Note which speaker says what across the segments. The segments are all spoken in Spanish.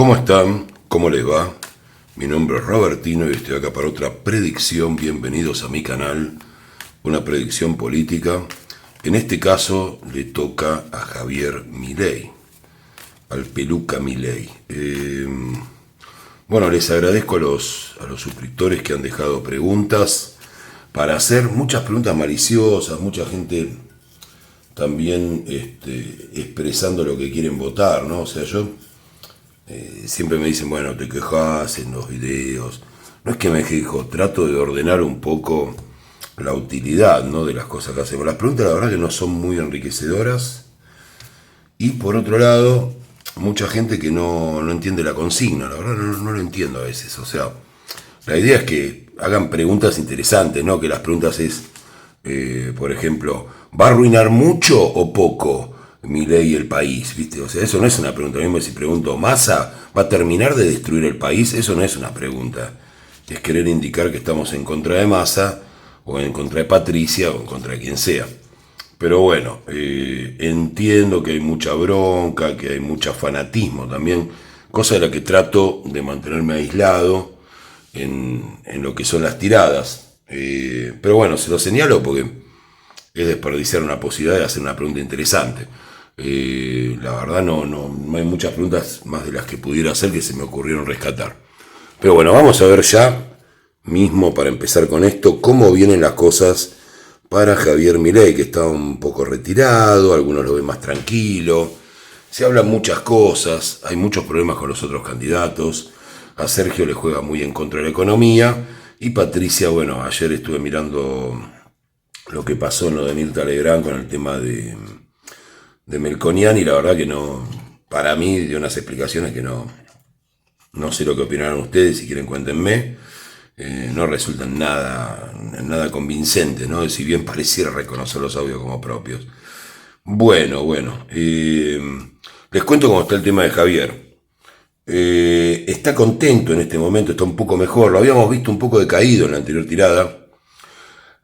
Speaker 1: ¿Cómo están? ¿Cómo les va? Mi nombre es Robertino y estoy acá para otra predicción. Bienvenidos a mi canal, una predicción política. En este caso le toca a Javier Milei, al peluca Milei. Bueno, les agradezco a los suscriptores que han dejado preguntas para hacer muchas preguntas maliciosas, mucha gente también expresando lo que quieren votar, ¿no? O sea, yo siempre me dicen, bueno, te quejas en los videos. No es que me quejo, trato de ordenar un poco la utilidad, ¿no?, de las cosas que hacemos. Las preguntas, la verdad, que no son muy enriquecedoras. Y por otro lado, mucha gente que no entiende la consigna. La verdad, no lo entiendo a veces. O sea, la idea es que hagan preguntas interesantes, ¿no? Que las preguntas es, por ejemplo, ¿va a arruinar mucho o poco Milei y el país? ¿Viste? O sea, eso no es una pregunta. Lo mismo si pregunto, ¿Massa va a terminar de destruir el país? Eso no es una pregunta. Es querer indicar que estamos en contra de Massa, o en contra de Patricia, o en contra de quien sea. Pero bueno, entiendo que hay mucha bronca, que hay mucho fanatismo también, cosa de la que trato de mantenerme aislado en lo que son las tiradas. Pero bueno, se lo señalo porque es desperdiciar una posibilidad de hacer una pregunta interesante. La verdad no hay muchas preguntas más de las que pudiera hacer que se me ocurrieron rescatar. Pero bueno, vamos a ver ya mismo, para empezar con esto, cómo vienen las cosas para Javier Milei, que está un poco retirado, algunos lo ven más tranquilo. Se hablan muchas cosas, hay muchos problemas con los otros candidatos. A Sergio le juega muy en contra de la economía. Y Patricia, bueno, ayer estuve mirando lo que pasó en lo de Mirta Legrand con el tema de Melconian, y la verdad que no, para mí dio unas explicaciones que no sé lo que opinarán ustedes, si quieren cuéntenme. No resultan nada convincentes, ¿no? Si bien pareciera reconocer los audios como propios. Bueno, les cuento cómo está el tema de Javier. Está contento en este momento, está un poco mejor. Lo habíamos visto un poco decaído en la anterior tirada.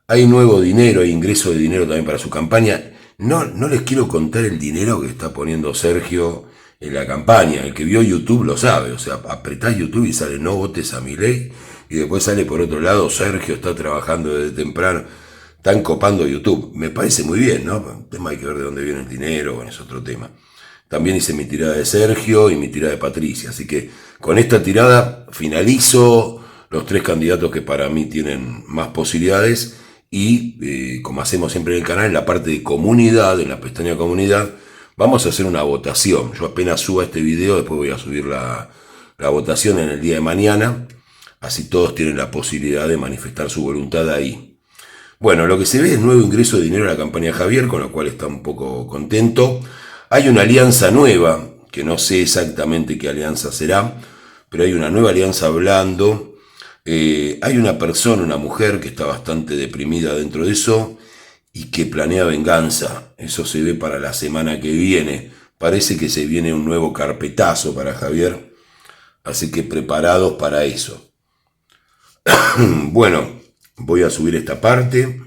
Speaker 1: Hay nuevo dinero, hay ingreso de dinero también para su campaña. No les quiero contar el dinero que está poniendo Sergio en la campaña. El que vio YouTube lo sabe. O sea, apretás YouTube y sale no votes a Milei. Y después sale por otro lado, Sergio está trabajando desde temprano. Están copando YouTube. Me parece muy bien, ¿no? El tema hay que ver de dónde viene el dinero, bueno, es otro tema. También hice mi tirada de Sergio y mi tirada de Patricia. Así que con esta tirada finalizo los tres candidatos que para mí tienen más posibilidades. Y como hacemos siempre en el canal, en la parte de comunidad, en la pestaña comunidad, vamos a hacer una votación. Yo apenas suba este video, después voy a subir la votación en el día de mañana. Así todos tienen la posibilidad de manifestar su voluntad ahí. Bueno, lo que se ve es nuevo ingreso de dinero a la campaña de Javier, con lo cual está un poco contento. Hay una alianza nueva, que no sé exactamente qué alianza será, pero hay una nueva alianza hablando. Hay una persona, una mujer, que está bastante deprimida dentro de eso y que planea venganza. Eso se ve para la semana que viene. Parece que se viene un nuevo carpetazo para Javier, así que preparados para eso. Bueno, voy a subir esta parte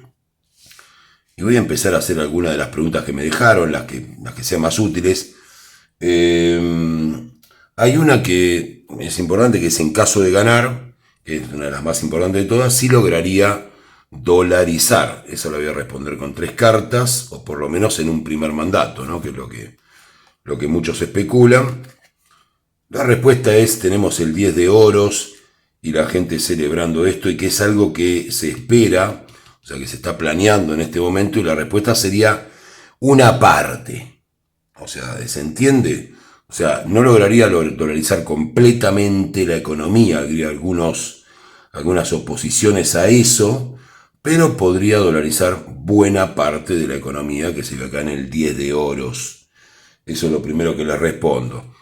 Speaker 1: y voy a empezar a hacer algunas de las preguntas que me dejaron, las que sean más útiles. Hay una que es importante, que es en caso de ganar, que es una de las más importantes de todas, si lograría dolarizar. Eso lo voy a responder con 3 cartas, o por lo menos en un primer mandato, ¿no? Que es lo que muchos especulan. La respuesta es, tenemos el 10 de oros y la gente celebrando esto, y que es algo que se espera, o sea, que se está planeando en este momento, y la respuesta sería una parte. O sea, ¿se entiende? O sea, no lograría dolarizar completamente la economía, habría algunas oposiciones a eso, pero podría dolarizar buena parte de la economía, que se ve acá en el 10 de oros. Eso es lo primero que les respondo.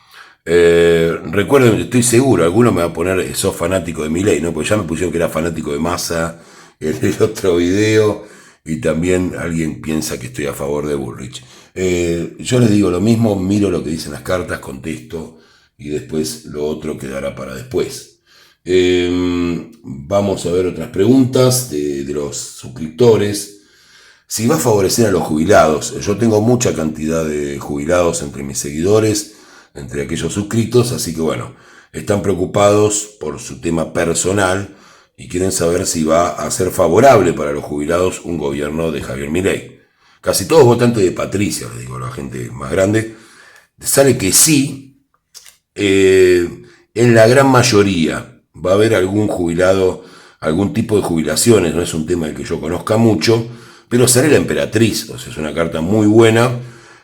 Speaker 1: Recuerden, estoy seguro, alguno me va a poner, sos fanático de Milei, ¿no? Porque ya me pusieron que era fanático de Massa en el otro video, y también alguien piensa que estoy a favor de Bullrich. Yo les digo lo mismo, miro lo que dicen las cartas, contesto, y después lo otro quedará para después. Vamos a ver otras preguntas de los suscriptores. Si va a favorecer a los jubilados. Yo tengo mucha cantidad de jubilados entre mis seguidores. entre aquellos suscritos, así que bueno, están preocupados por su tema personal y quieren saber si va a ser favorable para los jubilados un gobierno de Javier Milei. Casi todos votantes de Patricia, les digo, la gente más grande, sale que sí, en la gran mayoría va a haber algún jubilado, algún tipo de jubilaciones, no es un tema del que yo conozca mucho, pero sale la emperatriz, o sea, es una carta muy buena.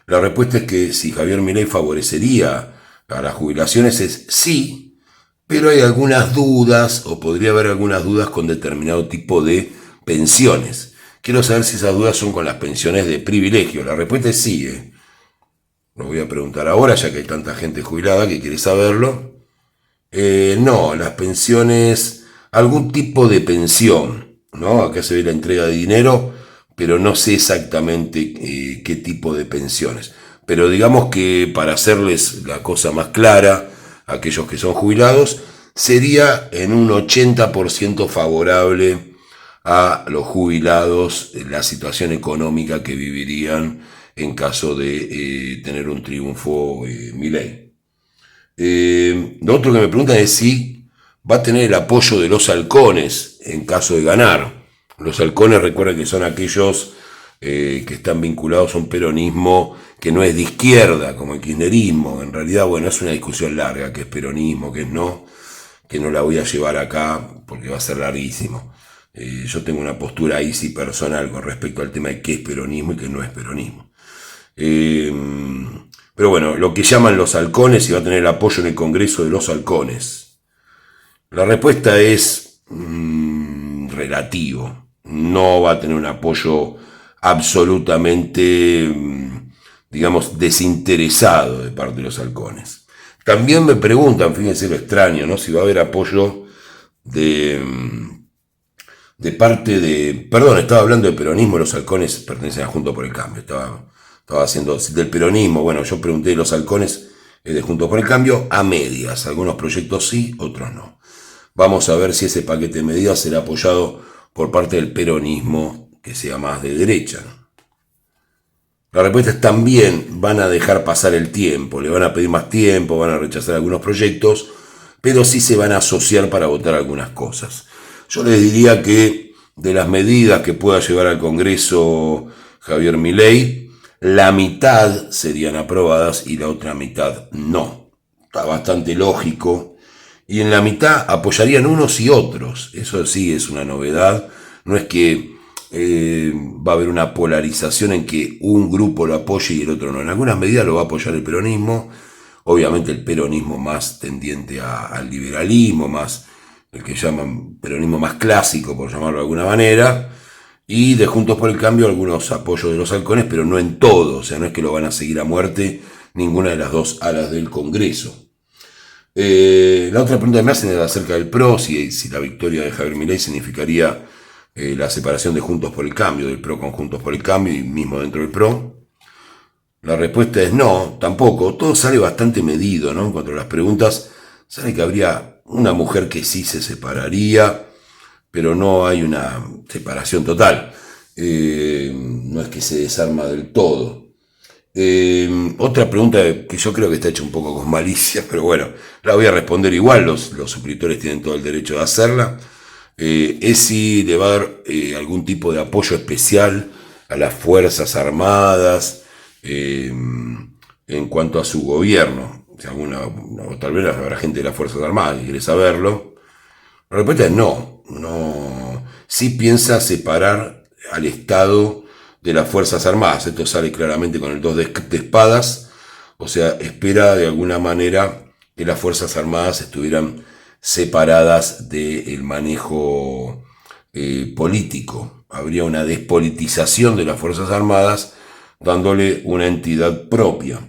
Speaker 1: La respuesta es que si Javier Milei favorecería a las jubilaciones es sí, pero hay algunas dudas, o podría haber algunas dudas con determinado tipo de pensiones. Quiero saber si esas dudas son con las pensiones de privilegio. La respuesta es sí. Lo voy a preguntar ahora, ya que hay tanta gente jubilada que quiere saberlo. No, las pensiones, algún tipo de pensión, ¿no? Acá se ve la entrega de dinero, pero no sé exactamente qué tipo de pensiones. Pero digamos que para hacerles la cosa más clara a aquellos que son jubilados, sería en un 80% favorable a los jubilados la situación económica que vivirían en caso de tener un triunfo Milei. Lo otro que me preguntan es si va a tener el apoyo de los halcones en caso de ganar. Los halcones, recuerden que son aquellos que están vinculados a un peronismo que no es de izquierda, como el kirchnerismo. En realidad, bueno, es una discusión larga, que es peronismo, que no la voy a llevar acá porque va a ser larguísimo. Yo tengo una postura ahí sí personal con respecto al tema de qué es peronismo y qué no es peronismo. Pero bueno, lo que llaman los halcones y va a tener el apoyo en el Congreso de los halcones. La respuesta es relativo. No va a tener un apoyo absolutamente, digamos, desinteresado de parte de los halcones. También me preguntan, fíjense lo extraño, ¿no? Si va a haber apoyo de parte de... Perdón, estaba hablando de peronismo, los halcones pertenecen a Juntos por el Cambio. Estaba haciendo del peronismo, bueno, yo pregunté de los halcones de Juntos por el Cambio a medias. Algunos proyectos sí, otros no. Vamos a ver si ese paquete de medidas será apoyado por parte del peronismo, que sea más de derecha, ¿no? La respuesta es también van a dejar pasar el tiempo, le van a pedir más tiempo, van a rechazar algunos proyectos, pero sí se van a asociar para votar algunas cosas. Yo les diría que de las medidas que pueda llevar al Congreso Javier Milei, la mitad serían aprobadas y la otra mitad no. Está bastante lógico. Y en la mitad apoyarían unos y otros. Eso sí es una novedad. No es que va a haber una polarización en que un grupo lo apoye y el otro no. En algunas medidas lo va a apoyar el peronismo. Obviamente el peronismo más tendiente al liberalismo, más el que llaman peronismo más clásico, por llamarlo de alguna manera. Y de Juntos por el Cambio algunos apoyos de los halcones, pero no en todo. O sea, no es que lo van a seguir a muerte ninguna de las dos alas del Congreso. La otra pregunta que me hacen es acerca del PRO, si la victoria de Javier Milei significaría la separación de Juntos por el Cambio, del PRO con Juntos por el Cambio y mismo dentro del PRO. La respuesta es no, tampoco. Todo sale bastante medido, ¿no? En cuanto a las preguntas, sale que habría una mujer que sí se separaría, pero no hay una separación total. No es que se desarma del todo. Otra pregunta que yo creo que está hecha un poco con malicia, pero bueno, la voy a responder igual, los suscriptores tienen todo el derecho de hacerla. Es si le va a dar algún tipo de apoyo especial a las Fuerzas Armadas en cuanto a su gobierno. O sea, tal vez habrá gente de las Fuerzas Armadas que quiere saberlo. La respuesta es no. Sí piensa separar al Estado de las Fuerzas Armadas. Esto sale claramente con el 2 de espadas. O sea, espera de alguna manera que las Fuerzas Armadas estuvieran separadas del manejo político. Habría una despolitización de las Fuerzas Armadas, dándole una entidad propia.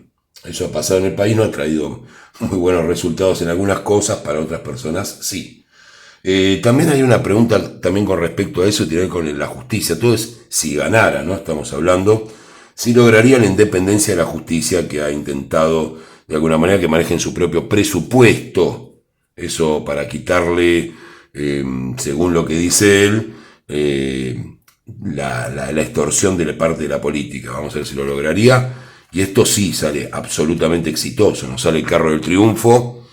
Speaker 1: Eso ha pasado en el país, no ha traído muy buenos resultados en algunas cosas, para otras personas sí. También hay una pregunta también con respecto a eso, tiene que ver con la justicia. Todo es si ganara, ¿no? Estamos hablando, si lograría la independencia de la justicia, que ha intentado de alguna manera que manejen su propio presupuesto. Eso para quitarle, según lo que dice él, la extorsión de la parte de la política. Vamos a ver si lo lograría. y esto sí sale absolutamente exitoso, no sale el carro del triunfo,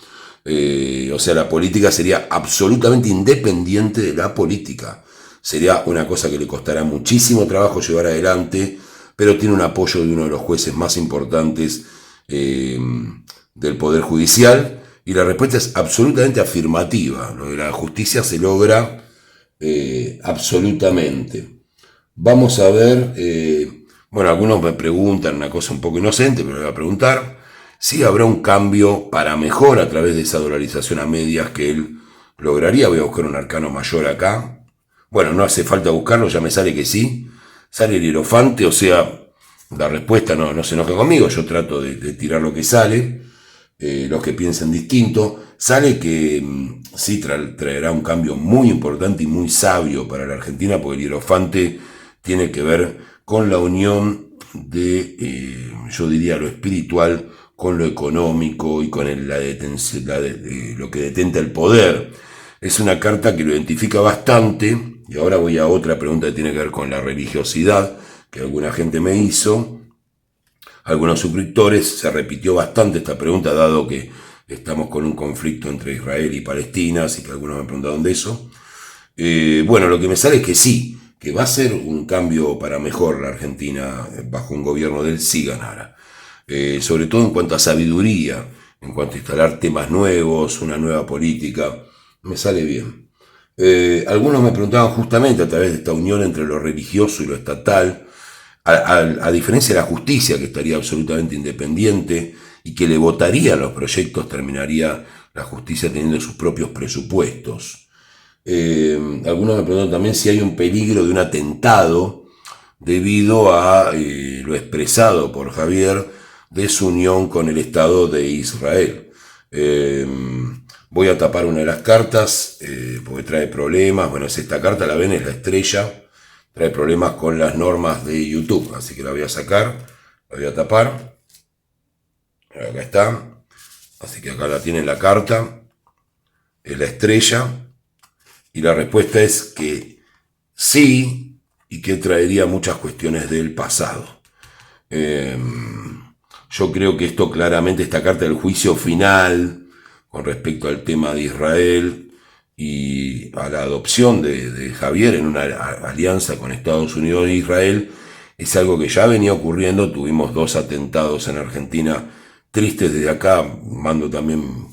Speaker 1: o sea, la política sería absolutamente independiente de la política. Sería una cosa que le costará muchísimo trabajo llevar adelante, pero tiene un apoyo de uno de los jueces más importantes del Poder Judicial, y la respuesta es absolutamente afirmativa. Lo de la justicia se logra absolutamente. Vamos a ver, bueno, algunos me preguntan una cosa un poco inocente, pero voy a preguntar si habrá un cambio para mejor a través de esa dolarización a medias que él lograría. Voy a buscar un arcano mayor acá. Bueno, no hace falta buscarlo, ya me sale que sí. Sale el hierofante, o sea, la respuesta no se enoja conmigo, yo trato de tirar lo que sale. Los que piensen distinto, sale que sí traerá un cambio muy importante y muy sabio para la Argentina, porque el hierofante tiene que ver con la unión de, yo diría, lo espiritual con lo económico y con lo que detenta el poder. Es una carta que lo identifica bastante, y ahora voy a otra pregunta que tiene que ver con la religiosidad, que alguna gente me hizo. Algunos suscriptores, se repitió bastante esta pregunta, dado que estamos con un conflicto entre Israel y Palestina, así que algunos me preguntaron de eso. Bueno, lo que me sale es que sí, que va a ser un cambio para mejor la Argentina bajo un gobierno del sí ganara. Sobre todo en cuanto a sabiduría, en cuanto a instalar temas nuevos, una nueva política, me sale bien. Algunos me preguntaban justamente a través de esta unión entre lo religioso y lo estatal, a diferencia de la justicia, que estaría absolutamente independiente y que le votaría los proyectos, terminaría la justicia teniendo sus propios presupuestos. Algunos me preguntan también si hay un peligro de un atentado debido a lo expresado por Javier de su unión con el Estado de Israel. Voy a tapar una de las cartas porque trae problemas. Bueno, es esta carta, la ven, es la estrella. Trae problemas con las normas de YouTube, así que la voy a sacar, la voy a tapar. Acá está. Así que acá la tienen la carta. Es la estrella. Y la respuesta es que sí, y que traería muchas cuestiones del pasado. Yo creo que esto claramente, esta carta del juicio final, con respecto al tema de Israel, y a la adopción de Javier en una alianza con Estados Unidos e Israel, es algo que ya venía ocurriendo. Tuvimos 2 atentados en Argentina tristes. Desde acá mando también,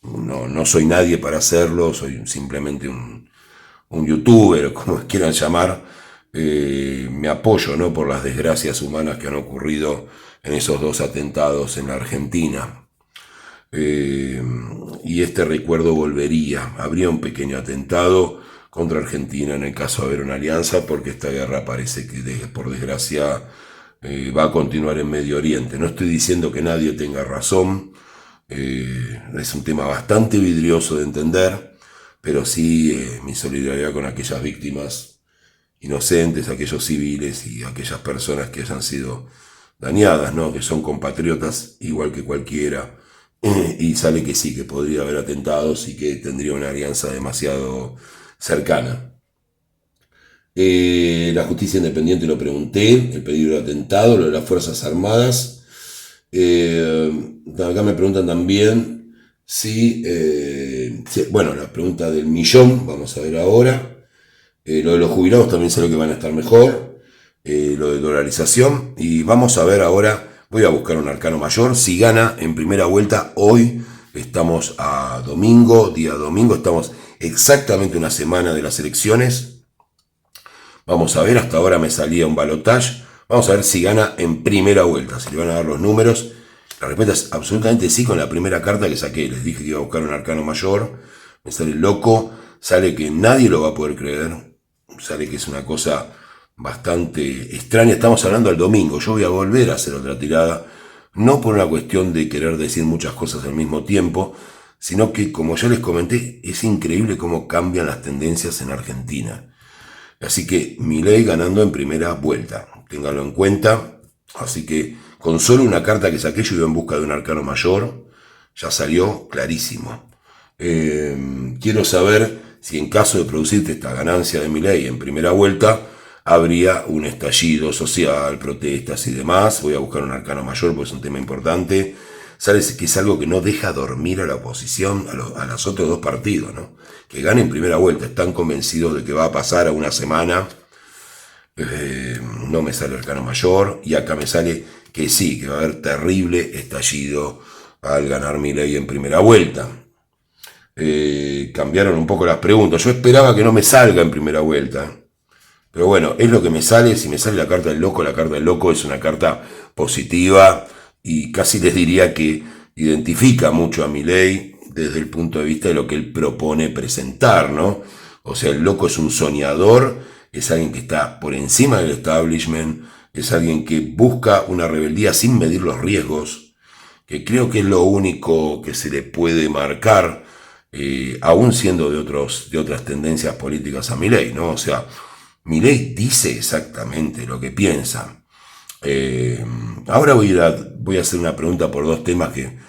Speaker 1: no soy nadie para hacerlo, soy simplemente un youtuber, como quieran llamar. Me apoyo, ¿no?, por las desgracias humanas que han ocurrido en esos 2 atentados en la Argentina. Y este recuerdo volvería. Habría un pequeño atentado contra Argentina en el caso de haber una alianza, porque esta guerra parece que, por desgracia, va a continuar en Medio Oriente. No estoy diciendo que nadie tenga razón, es un tema bastante vidrioso de entender, pero sí mi solidaridad con aquellas víctimas inocentes, aquellos civiles y aquellas personas que hayan sido dañadas, ¿no?, que son compatriotas igual que cualquiera. Y sale que sí, que podría haber atentados y que tendría una alianza demasiado cercana. La justicia independiente lo pregunté, el peligro de atentado, lo de las Fuerzas Armadas. Acá me preguntan también bueno, la pregunta del millón, vamos a ver ahora. Lo de los jubilados también sé lo que van a estar mejor. Lo de dolarización. Y vamos a ver ahora. Voy a buscar un arcano mayor. Si gana en primera vuelta, hoy estamos a domingo, día domingo, estamos exactamente una semana de las elecciones. Vamos a ver, hasta ahora me salía un balotage. Vamos a ver si gana en primera vuelta, si le van a dar los números. La respuesta es absolutamente sí con la primera carta que saqué. Les dije que iba a buscar un arcano mayor. Me sale loco, sale que nadie lo va a poder creer. Sale que es una cosa bastante extraña. Estamos hablando del domingo. Yo voy a volver a hacer otra tirada, no por una cuestión de querer decir muchas cosas al mismo tiempo, sino que, como ya les comenté, es increíble cómo cambian las tendencias en Argentina. Así que Milei ganando en primera vuelta, ténganlo en cuenta. Así que con solo una carta que saqué, yo iba en busca de un arcano mayor, ya salió clarísimo. Quiero saber si, en caso de producirte esta ganancia de Milei en primera vuelta, habría un estallido social, protestas y demás. Voy a buscar un arcano mayor porque es un tema importante. Sale que es algo que no deja dormir a la oposición, a los otros dos partidos, ¿no? Que ganen primera vuelta, están convencidos de que va a pasar a una semana. No me sale arcano mayor, y acá me sale que sí, que va a haber terrible estallido al ganar Milei en primera vuelta. Cambiaron un poco las preguntas. Yo esperaba que no me salga en primera vuelta, pero bueno, es lo que me sale. Si me sale la carta del loco es una carta positiva y casi les diría que identifica mucho a Milei desde el punto de vista de lo que él propone presentar, ¿no? O sea, el loco es un soñador, es alguien que está por encima del establishment, es alguien que busca una rebeldía sin medir los riesgos, que creo que es lo único que se le puede marcar, aún siendo de otras tendencias políticas a Milei, ¿no? O sea, Milei dice exactamente lo que piensa. Ahora voy a hacer una pregunta por dos temas que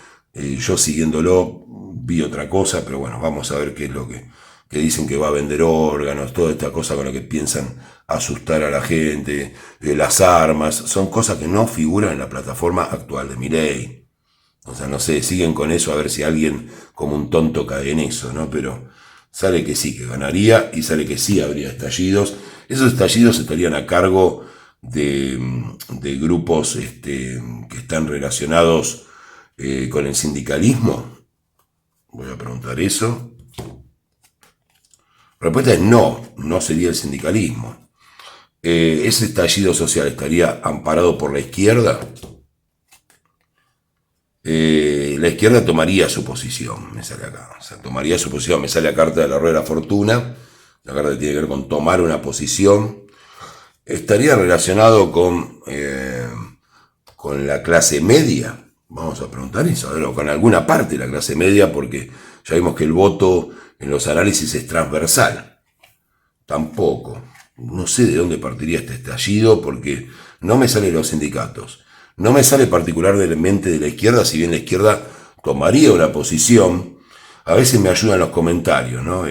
Speaker 1: yo siguiéndolo vi otra cosa, pero bueno, vamos a ver qué es lo que dicen, que va a vender órganos, toda esta cosa con la que piensan asustar a la gente, las armas, son cosas que no figuran en la plataforma actual de Milei. O sea, no sé, siguen con eso a ver si alguien como un tonto cae en eso, ¿no? Pero sale que sí, que ganaría, y sale que sí habría estallidos. Esos estallidos estarían a cargo de grupos que están relacionados con el sindicalismo. Voy a preguntar eso. La respuesta es no, no sería el sindicalismo. ¿Ese estallido social estaría amparado por la izquierda? La izquierda tomaría su posición, me sale acá. O sea, tomaría su posición, me sale la carta de la rueda de la fortuna, la carta que tiene que ver con tomar una posición. Estaría relacionado con la clase media. Vamos a preguntar eso, o con alguna parte de la clase media, porque ya vimos que el voto en los análisis es transversal. Tampoco. No sé de dónde partiría este estallido, porque no me salen los sindicatos. No me sale particularmente de la izquierda, si bien la izquierda tomaría una posición. A veces me ayudan los comentarios, ¿no?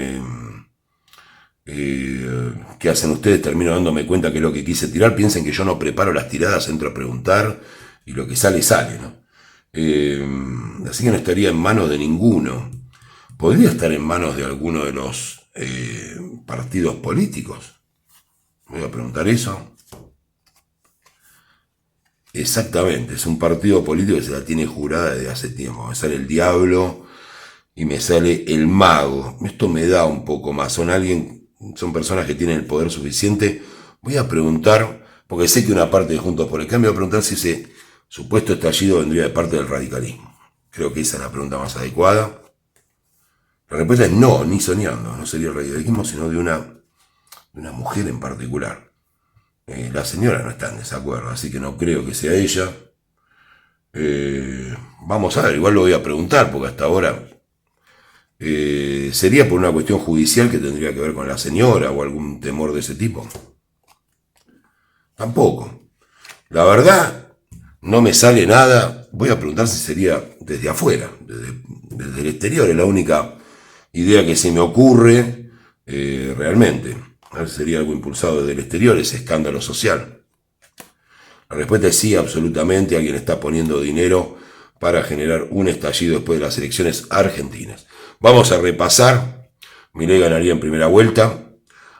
Speaker 1: ¿Qué hacen ustedes? Termino dándome cuenta que es lo que quise tirar. Piensen que yo no preparo las tiradas, entro a preguntar y lo que sale, sale, ¿no? Así que no estaría en manos de ninguno. Podría estar en manos de alguno de los partidos políticos. Voy a preguntar eso. Exactamente, es un partido político que se la tiene jurada desde hace tiempo. Me sale el diablo y me sale el mago. Esto me da un poco más. Son personas que tienen el poder suficiente. Voy a preguntar, porque sé que una parte de Juntos por el Cambio, voy a preguntar si ese supuesto estallido vendría de parte del radicalismo. Creo que esa es la pregunta más adecuada. La respuesta es no, ni soñando. No sería el radicalismo, sino de una mujer en particular. La señora no está en desacuerdo, así que no creo que sea ella. Vamos a ver, igual lo voy a preguntar, porque hasta ahora sería por una cuestión judicial que tendría que ver con la señora o algún temor de ese tipo. Tampoco. La verdad, no me sale nada. Voy a preguntar si sería desde afuera, desde el exterior. Es la única idea que se me ocurre realmente. A ver, sería algo impulsado desde el exterior, ese escándalo social. La respuesta es sí, absolutamente. Alguien está poniendo dinero para generar un estallido después de las elecciones argentinas. Vamos a repasar. Milei ganaría en primera vuelta.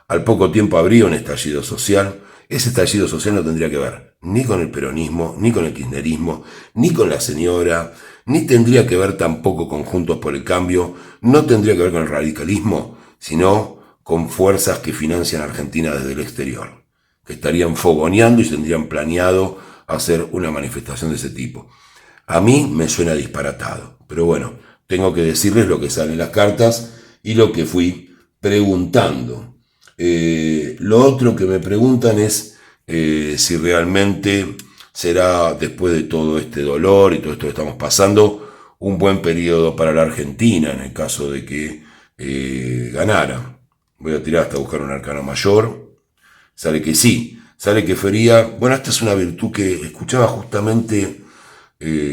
Speaker 1: Al poco tiempo habría un estallido social. Ese estallido social no tendría que ver ni con el peronismo, ni con el kirchnerismo, ni con la señora, ni tendría que ver tampoco con Juntos por el Cambio, no tendría que ver con el radicalismo, sino con fuerzas que financian a Argentina desde el exterior, que estarían fogoneando y tendrían planeado hacer una manifestación de ese tipo. A mí me suena disparatado, pero bueno, tengo que decirles lo que sale en las cartas y lo que fui preguntando. Lo otro que me preguntan es si realmente será, después de todo este dolor y todo esto que estamos pasando, un buen periodo para la Argentina en el caso de que ganara. Voy a tirar hasta buscar un arcano mayor. Sale que sí, sale que sería... Bueno, esta es una virtud que escuchaba justamente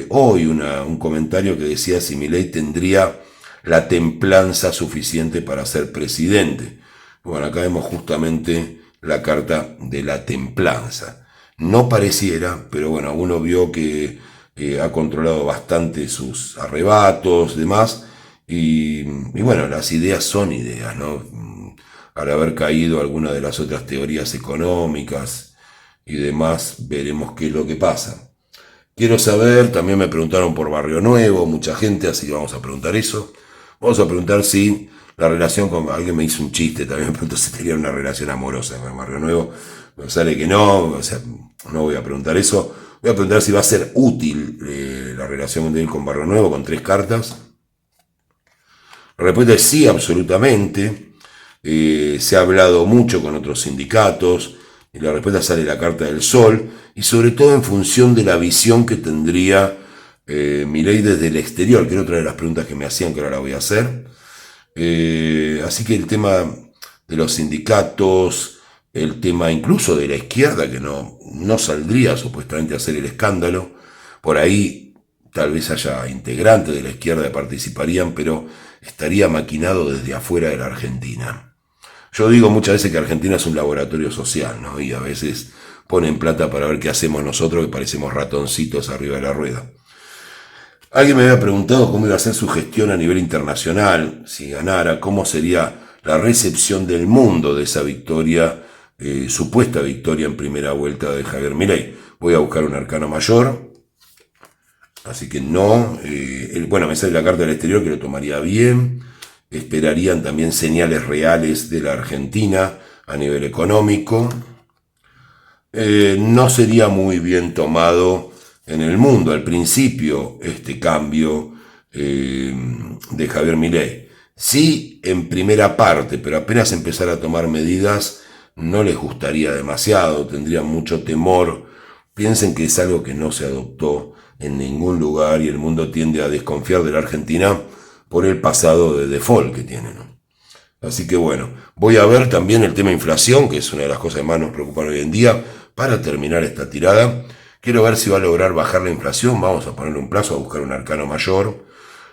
Speaker 1: hoy, un comentario que decía si Milei tendría la templanza suficiente para ser presidente. Bueno, acá vemos justamente la carta de la templanza. No pareciera, pero bueno, uno vio que ha controlado bastante sus arrebatos, demás, y bueno, las ideas son ideas, ¿no? Al haber caído alguna de las otras teorías económicas y demás, veremos qué es lo que pasa. Quiero saber, también me preguntaron por Barrio Nuevo, mucha gente, así que vamos a preguntar eso. Vamos a preguntar si la relación con... Alguien me hizo un chiste, también me preguntó si tenía una relación amorosa con Barrio Nuevo. Me sale que no, o sea, no voy a preguntar eso. Voy a preguntar si va a ser útil la relación de él con Barrio Nuevo, con 3 cartas. La respuesta es sí, absolutamente. Se ha hablado mucho con otros sindicatos. Y la respuesta sale la carta del Sol, y sobre todo en función de la visión que tendría Milei desde el exterior, que era otra de las preguntas que me hacían, que ahora la voy a hacer. Así que el tema de los sindicatos, el tema incluso de la izquierda, que no saldría supuestamente a hacer el escándalo, por ahí tal vez haya integrantes de la izquierda que participarían, pero estaría maquinado desde afuera de la Argentina. Yo digo muchas veces que Argentina es un laboratorio social, ¿no? Y a veces ponen plata para ver qué hacemos nosotros, que parecemos ratoncitos arriba de la rueda. Alguien me había preguntado cómo iba a ser su gestión a nivel internacional, si ganara, cómo sería la recepción del mundo de esa victoria, supuesta victoria en primera vuelta de Javier Milei. Voy a buscar un arcano mayor, así que no. Bueno, me sale la carta del exterior, que lo tomaría bien. Esperarían también señales reales de la Argentina a nivel económico. No sería muy bien tomado en el mundo al principio este cambio de Javier Milei. Sí, en primera parte, pero apenas empezar a tomar medidas no les gustaría demasiado, tendrían mucho temor. Piensen que es algo que no se adoptó en ningún lugar y el mundo tiende a desconfiar de la Argentina por el pasado de default que tiene, ¿no? Así que bueno, voy a ver también el tema inflación, que es una de las cosas que más nos preocupan hoy en día, para terminar esta tirada. Quiero ver si va a lograr bajar la inflación. Vamos a ponerle un plazo a buscar un arcano mayor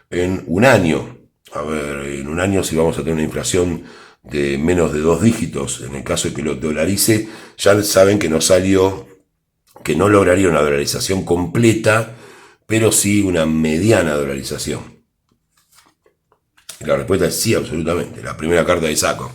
Speaker 1: en un año. A ver, en un año si vamos a tener una inflación de menos de 2 dígitos. En el caso de que lo dolarice, ya saben que nos salió que no lograría una dolarización completa, pero sí una mediana dolarización. La respuesta es sí, absolutamente. La primera carta de saco.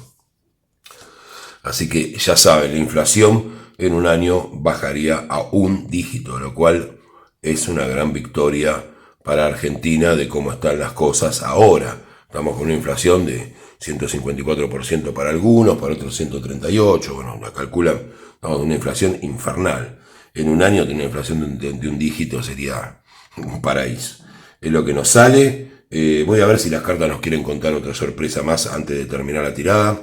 Speaker 1: Así que ya saben, la inflación en un año bajaría a 1 dígito, lo cual es una gran victoria para Argentina de cómo están las cosas ahora. Estamos con una inflación de 154% para algunos, para otros 138%. Bueno, la calculan, estamos con una inflación infernal. En un año tener una inflación de 1 dígito sería un paraíso. Es lo que nos sale. Voy a ver si las cartas nos quieren contar otra sorpresa más antes de terminar la tirada.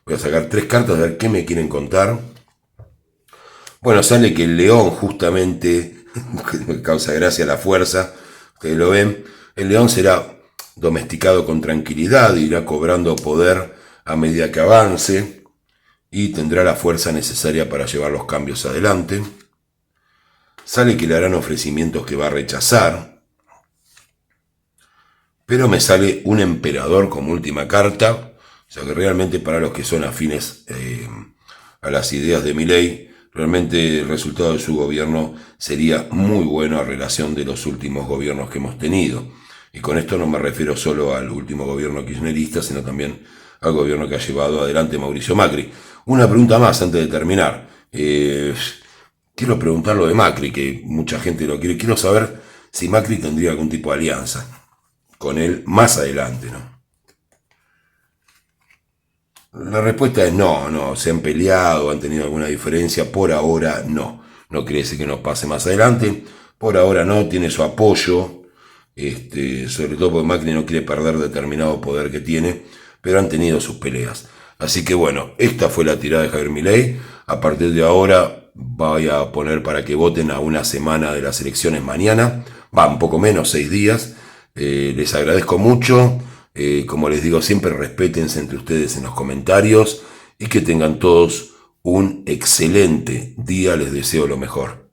Speaker 1: Voy a sacar 3 cartas a ver qué me quieren contar. Bueno, sale que el león justamente, me causa gracia la fuerza, ustedes lo ven, el león será domesticado con tranquilidad, irá cobrando poder a medida que avance y tendrá la fuerza necesaria para llevar los cambios adelante. Sale que le harán ofrecimientos que va a rechazar. Pero me sale un emperador como última carta, o sea que realmente para los que son afines a las ideas de Milei, realmente el resultado de su gobierno sería muy bueno a relación de los últimos gobiernos que hemos tenido. Y con esto no me refiero solo al último gobierno kirchnerista, sino también al gobierno que ha llevado adelante Mauricio Macri. Una pregunta más antes de terminar. Quiero preguntar lo de Macri, que mucha gente lo quiere. Quiero saber si Macri tendría algún tipo de alianza con él más adelante, ¿no? La respuesta es no, se han peleado, han tenido alguna diferencia, por ahora no. No quiere decir que no pase más adelante, por ahora no, tiene su apoyo, sobre todo porque Macri no quiere perder determinado poder que tiene, pero han tenido sus peleas. Así que bueno, esta fue la tirada de Javier Milei. A partir de ahora voy a poner para que voten a una semana de las elecciones mañana, va un poco menos, 6 días. Les agradezco mucho, como les digo siempre, respétense entre ustedes en los comentarios y que tengan todos un excelente día, les deseo lo mejor.